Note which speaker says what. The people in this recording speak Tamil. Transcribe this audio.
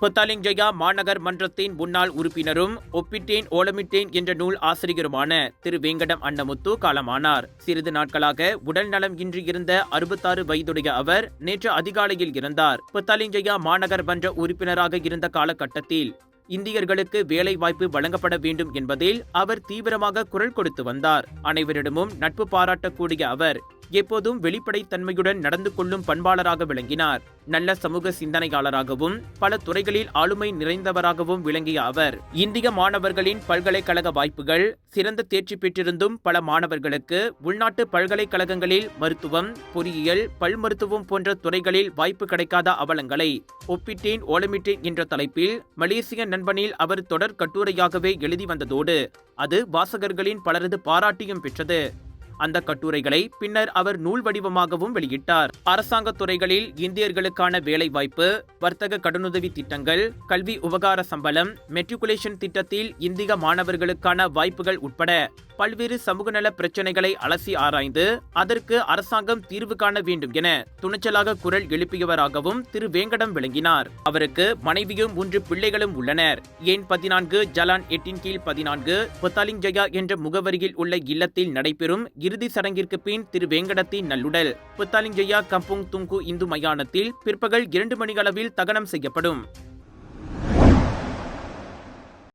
Speaker 1: புத்தாலிங்ஜயா மாநகர் மன்றத்தின் முன்னாள் உறுப்பினரும் ஒப்பிட்டேன் ஓலமிட்டேன் என்ற நூல் ஆசிரியருமான திரு வேங்கடம் அன்னமுத்து காலமானார். சிறிது நாட்களாக உடல் நலம் இன்றி இருந்த 66 வயதுடைய அவர் நேற்று அதிகாலையில் இறந்தார். புத்தாலிங்ஜயா மாநகர் மன்ற உறுப்பினராக இருந்த காலகட்டத்தில் இந்தியர்களுக்கு வேலை வாய்ப்பு வழங்கப்பட வேண்டும் என்பதில் அவர் தீவிரமாக குரல் கொடுத்து வந்தார். அனைவரிடமும் நட்பு பாராட்டக்கூடிய அவர் எப்போதும் வெளிப்படைத்தன்மையுடன் நடந்து கொள்ளும் பண்பாளராக விளங்கினார். நல்ல சமூக சிந்தனையாளராகவும் பல துறைகளில் ஆளுமை நிறைந்தவராகவும் விளங்கிய அவர் இந்திய மாணவர்களின் பல்கலைக்கழக வாய்ப்புகள் சிறந்த தேர்ச்சி பெற்றிருந்தும் பல மாணவர்களுக்கு உள்நாட்டு பல்கலைக்கழகங்களில் மருத்துவம், பொறியியல், பல் மருத்துவம் போன்ற துறைகளில் வாய்ப்பு கிடைக்காத அவலங்களை ஒப்பிட்டேன் ஓலமிட்டேன் என்ற தலைப்பில் மலேசிய நண்பனில் அவர் தொடர் கட்டுரையாகவே எழுதி வந்ததோடு அது வாசகர்களின் பலரது பாராட்டியும் பெற்றது. அந்த கட்டுரைகளை பின்னர் அவர் நூல் வடிவமாகவும் வெளியிட்டார். அரசாங்க துறைகளில் இந்தியர்களுக்கான வேலைவாய்ப்பு, வர்த்தக கடனுதவி திட்டங்கள், கல்வி உபகார சம்பளம், மெட்ரிகுலேஷன் திட்டத்தில் இந்திய மாணவர்களுக்கான வாய்ப்புகள் உட்பட பல்வேறு சமூக நல பிரச்சனைகளை அலசி ஆராய்ந்து அதற்கு அரசாங்கம் தீர்வு காண வேண்டும் என துணிச்சலாக குரல் எழுப்பியவராகவும் திரு வேங்கடம் விளங்கினார். அவருக்கு மனைவியும் 3 பிள்ளைகளும் உள்ளனர். எண் 14 ஜலான் 8 கீழ் 14 புத்தாலிங்ஜயா என்ற முகவரியில் உள்ள இல்லத்தில் நடைபெறும் இறுதி சடங்கிற்கு பின் திரு வேங்கடத்தின் நல்லுடல் புத்தாலிங்ஜயா கம்புங் துங்கு இந்து மயானத்தில் பிற்பகல் 2 மணியளவில் தகனம் செய்யப்படும்.